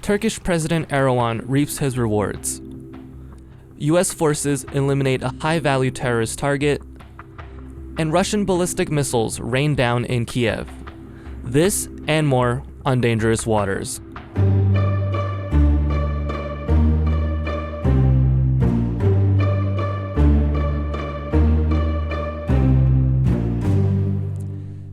Turkish President Erdogan reaps his rewards. US forces eliminate a high-value terrorist target, and Russian ballistic missiles rain down in Kyiv. This and more on Dangerous Waters.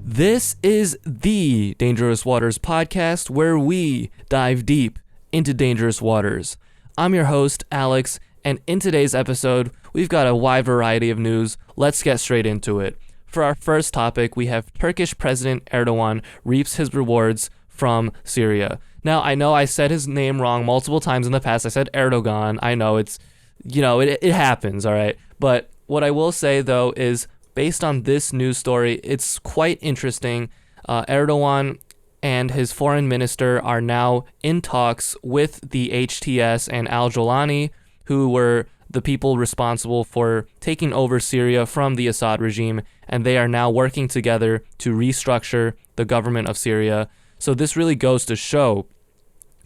This is the Dangerous Waters podcast, where we dive deep into dangerous waters. I'm your host, Alex, and in today's episode, we've got a wide variety of news. Let's get straight into it. For our first topic, we have Turkish President Erdogan reaps his rewards from Syria. Now, I know I said his name wrong multiple times in the past. I said Erdogan. I know it happens, all right? But what I will say, though, is based on this news story, it's quite interesting. Erdogan and his foreign minister are now in talks with the HTS and al-Jolani, who were the people responsible for taking over Syria from the Assad regime, and they are now working together to restructure the government of Syria. So this really goes to show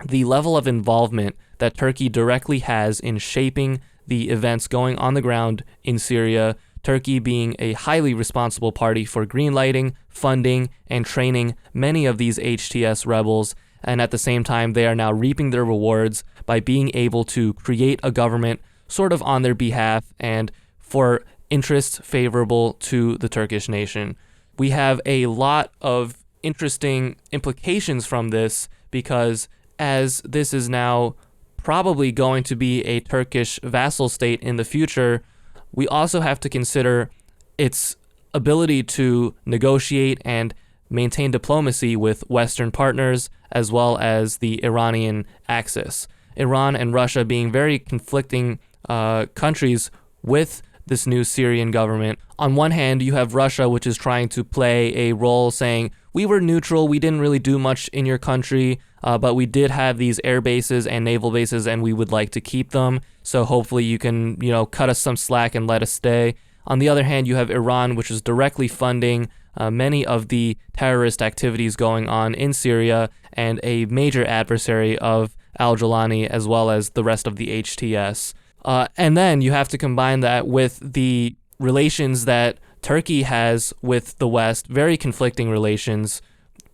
the level of involvement that Turkey directly has in shaping the events going on the ground in Syria, Turkey being a highly responsible party for greenlighting, funding, and training many of these HTS rebels, and at the same time, they are now reaping their rewards by being able to create a government sort of on their behalf and for interests favorable to the Turkish nation. We have a lot of interesting implications from this because as this is now probably going to be a Turkish vassal state in the future, we also have to consider its ability to negotiate and maintain diplomacy with Western partners, as well as the Iranian axis. Iran and Russia being very conflicting countries with this new Syrian government. On one hand, you have Russia, which is trying to play a role saying, we were neutral, we didn't really do much in your country, but we did have these air bases and naval bases, and we would like to keep them. So hopefully you can, cut us some slack and let us stay. On the other hand, you have Iran, which is directly funding many of the terrorist activities going on in Syria and a major adversary of al-Jolani as well as the rest of the HTS. And then you have to combine that with the relations that Turkey has with the West, very conflicting relations,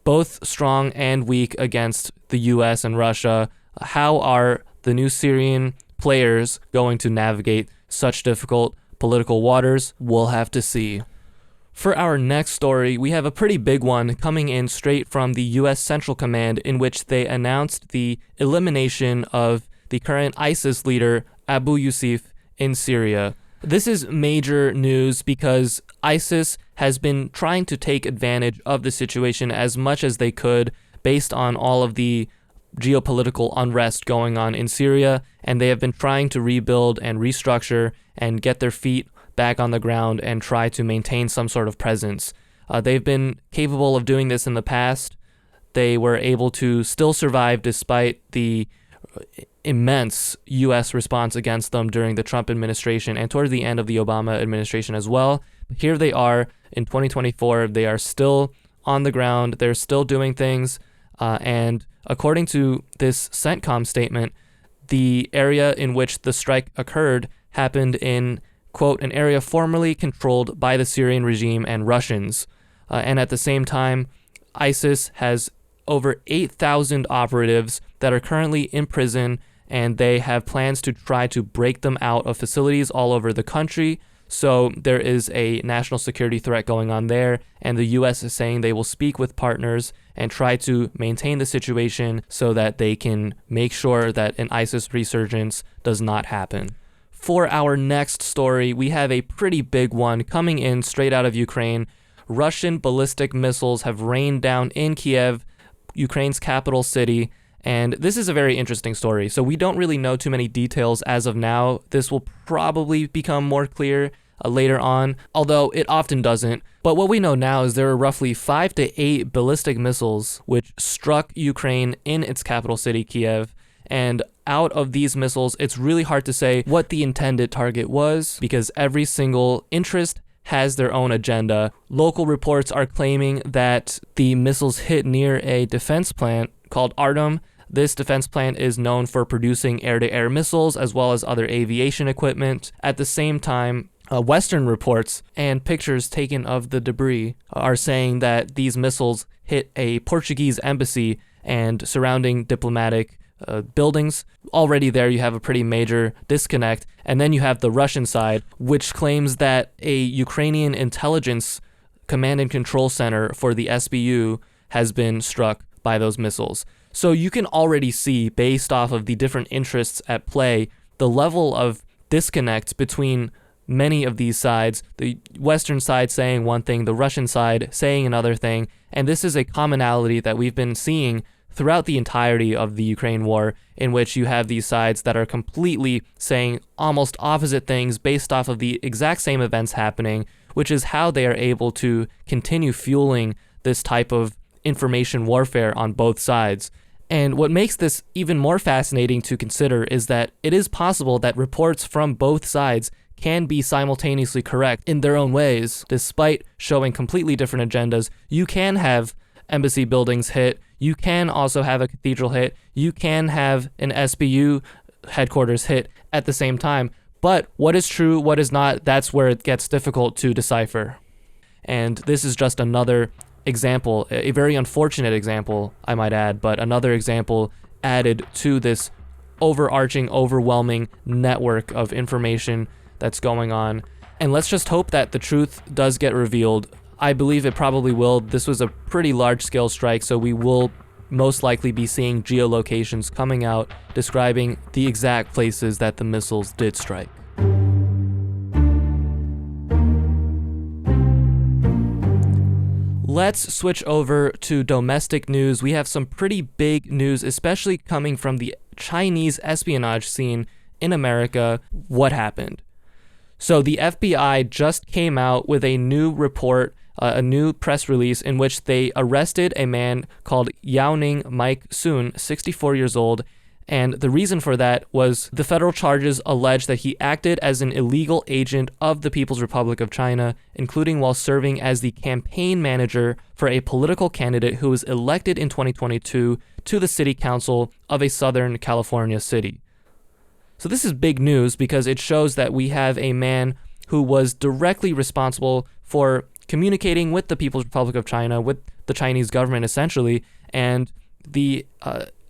both strong and weak against the US and Russia. How are the new Syrian players going to navigate such difficult political waters? We'll have to see. For our next story, we have a pretty big one coming in straight from the US Central Command, in which they announced the elimination of the current ISIS leader, Abu Yusuf, in Syria. This is major news because ISIS has been trying to take advantage of the situation as much as they could based on all of the geopolitical unrest going on in Syria, and they have been trying to rebuild and restructure and get their feet back on the ground and try to maintain some sort of presence. They've been capable of doing this in the past. They were able to still survive despite the immense U.S. response against them during the Trump administration and towards the end of the Obama administration as well. But here they are in 2024. They are still on the ground. They're still doing things. And according to this CENTCOM statement, the area in which the strike occurred happened in, quote, an area formerly controlled by the Syrian regime and Russians. And at the same time, ISIS has over 8,000 operatives that are currently in prison, and they have plans to try to break them out of facilities all over the country. So there is a national security threat going on there, and the U.S. is saying they will speak with partners and try to maintain the situation so that they can make sure that an ISIS resurgence does not happen. For our next story, we have a pretty big one coming in straight out of Ukraine. Russian ballistic missiles have rained down in Kyiv, Ukraine's capital city, and this is a very interesting story. So we don't really know too many details as of now. This will probably become more clear later on, although it often doesn't. But what we know now is there are roughly 5 to 8 ballistic missiles which struck Ukraine in its capital city, Kyiv. And out of these missiles, it's really hard to say what the intended target was because every single interest has their own agenda. Local reports are claiming that the missiles hit near a defense plant called Artem This defense plant is known for producing air-to-air missiles as well as other aviation equipment. At the same time, Western reports and pictures taken of the debris are saying that these missiles hit a Portuguese embassy and surrounding diplomatic buildings. Already there you have a pretty major disconnect. And then you have the Russian side, which claims that a Ukrainian intelligence command and control center for the SBU has been struck by those missiles. So you can already see, based off of the different interests at play, the level of disconnect between many of these sides, the Western side saying one thing, the Russian side saying another thing, and this is a commonality that we've been seeing throughout the entirety of the Ukraine war, in which you have these sides that are completely saying almost opposite things based off of the exact same events happening, which is how they are able to continue fueling this type of information warfare on both sides. And what makes this even more fascinating to consider is that it is possible that reports from both sides can be simultaneously correct in their own ways, despite showing completely different agendas. You can have embassy buildings hit, you can also have a cathedral hit, you can have an SBU headquarters hit at the same time. But what is true, what is not, that's where it gets difficult to decipher. And this is just another example, a very unfortunate example, I might add, but another example added to this overarching, overwhelming network of information that's going on. And let's just hope that the truth does get revealed. I believe it probably will. This was a pretty large-scale strike, so we will most likely be seeing geolocations coming out describing the exact places that the missiles did strike. Let's switch over to domestic news. We have some pretty big news, especially coming from the Chinese espionage scene in America. What happened? So the FBI just came out with a new report, a new press release in which they arrested a man called Yaoning Mike Soon, 64 years old. And the reason for that was the federal charges allege that he acted as an illegal agent of the People's Republic of China, including while serving as the campaign manager for a political candidate who was elected in 2022 to the city council of a Southern California city. So this is big news because it shows that we have a man who was directly responsible for communicating with the People's Republic of China, with the Chinese government essentially, and the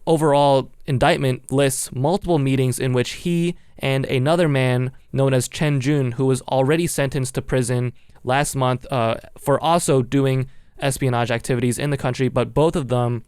overall indictment lists multiple meetings in which he and another man known as Chen Jun, who was already sentenced to prison last month for also doing espionage activities in the country, but both of them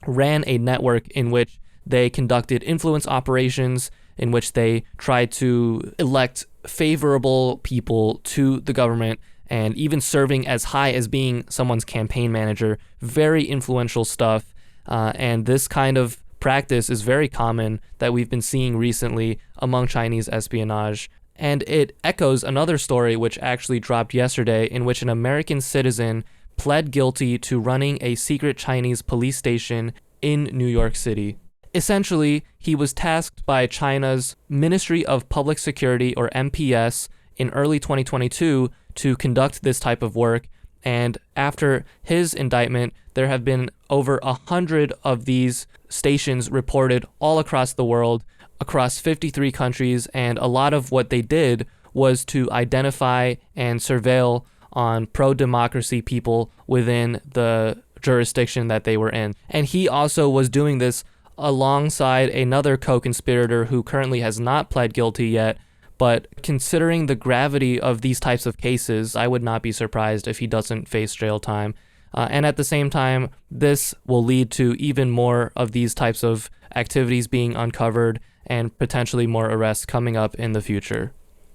ran a network in which they conducted influence operations, in which they tried to elect favorable people to the government, and even serving as high as being someone's campaign manager. Very influential stuff. And this kind of practice is very common that we've been seeing recently among Chinese espionage. And it echoes another story which actually dropped yesterday, in which an American citizen pled guilty to running a secret Chinese police station in New York City. Essentially, he was tasked by China's Ministry of Public Security, or MPS, in early 2022 to conduct this type of work. And after his indictment, there have been over 100 of these stations reported all across the world, across 53 countries, and a lot of what they did was to identify and surveil on pro-democracy people within the jurisdiction that they were in. And he also was doing this alongside another co-conspirator who currently has not pled guilty yet, but considering the gravity of these types of cases, I would not be surprised if he doesn't face jail time. And at the same time, this will lead to even more of these types of activities being uncovered and potentially more arrests coming up in the future.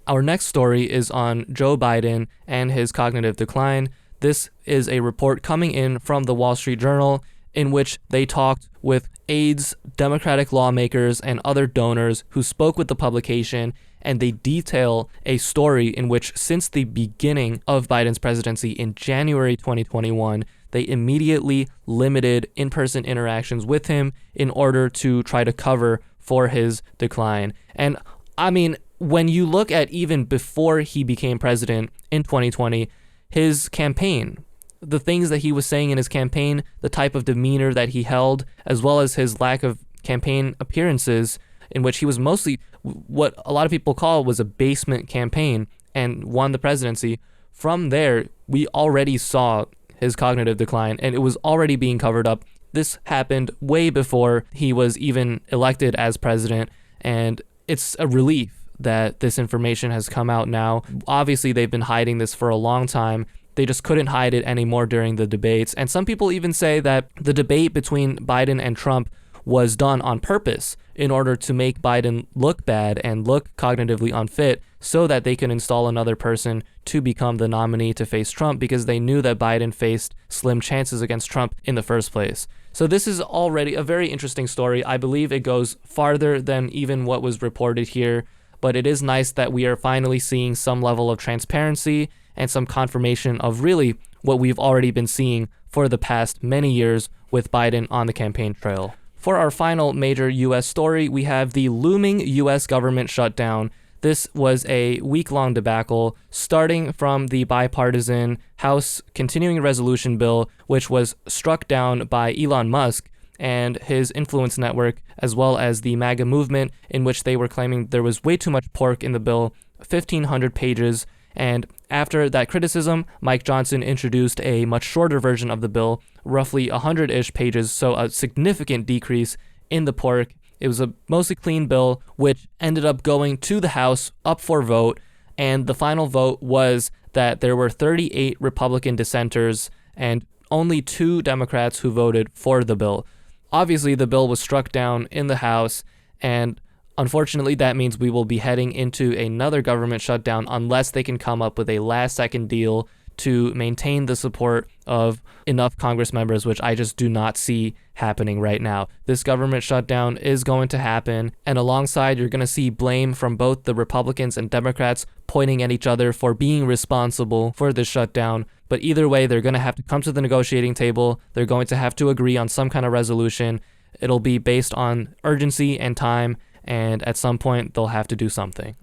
Our next story is on Joe Biden and his cognitive decline. This is a report coming in from the Wall Street Journal in which they talked with aides, Democratic lawmakers, and other donors who spoke with the publication, and they detail a story in which since the beginning of Biden's presidency in January 2021, they immediately limited in-person interactions with him in order to try to cover for his decline. And I mean, when you look at even before he became president in 2020, his campaign, the things that he was saying in his campaign, the type of demeanor that he held, as well as his lack of campaign appearances in which he was mostly what a lot of people call was a basement campaign and won the presidency. From there, we already saw his cognitive decline, and it was already being covered up. This happened way before he was even elected as president, and it's a relief that this information has come out now. Obviously, they've been hiding this for a long time. They just couldn't hide it anymore during the debates. And some people even say that the debate between Biden and Trump was done on purpose in order to make Biden look bad and look cognitively unfit so that they can install another person to become the nominee to face Trump, because they knew that Biden faced slim chances against Trump in the first place. So this is already a very interesting story. I believe it goes farther than even what was reported here, but it is nice that we are finally seeing some level of transparency and some confirmation of really what we've already been seeing for the past many years with Biden on the campaign trail. For our final major U.S. story, we have the looming U.S. government shutdown. This was a week-long debacle, starting from the bipartisan House Continuing Resolution bill, which was struck down by Elon Musk and his influence network, as well as the MAGA movement, in which they were claiming there was way too much pork in the bill, 1,500 pages. And after that criticism, Mike Johnson introduced a much shorter version of the bill, roughly 100-ish pages, so a significant decrease in the pork. It was a mostly clean bill, which ended up going to the House up for vote, and the final vote was that there were 38 Republican dissenters and only 2 Democrats who voted for the bill. Obviously, the bill was struck down in the House, and unfortunately, that means we will be heading into another government shutdown unless they can come up with a last-second deal to maintain the support of enough Congress members, which I just do not see happening right now. This government shutdown is going to happen, and alongside, you're going to see blame from both the Republicans and Democrats pointing at each other for being responsible for this shutdown. But either way, they're going to have to come to the negotiating table. They're going to have to agree on some kind of resolution. It'll be based on urgency and time, and at some point, they'll have to do something.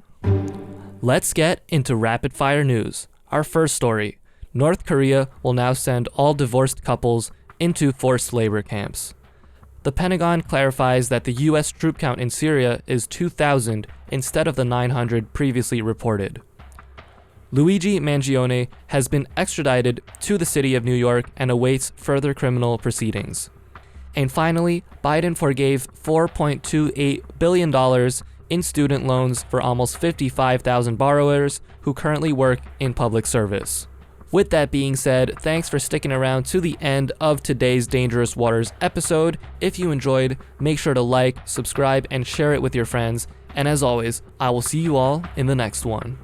Let's get into rapid-fire news. Our first story. North Korea will now send all divorced couples into forced labor camps. The Pentagon clarifies that the U.S. troop count in Syria is 2,000 instead of the 900 previously reported. Luigi Mangione has been extradited to the city of New York and awaits further criminal proceedings. And finally, Biden forgave $4.28 billion in student loans for almost 55,000 borrowers who currently work in public service. With that being said, thanks for sticking around to the end of today's Dangerous Waters episode. If you enjoyed, make sure to like, subscribe, and share it with your friends. And as always, I will see you all in the next one.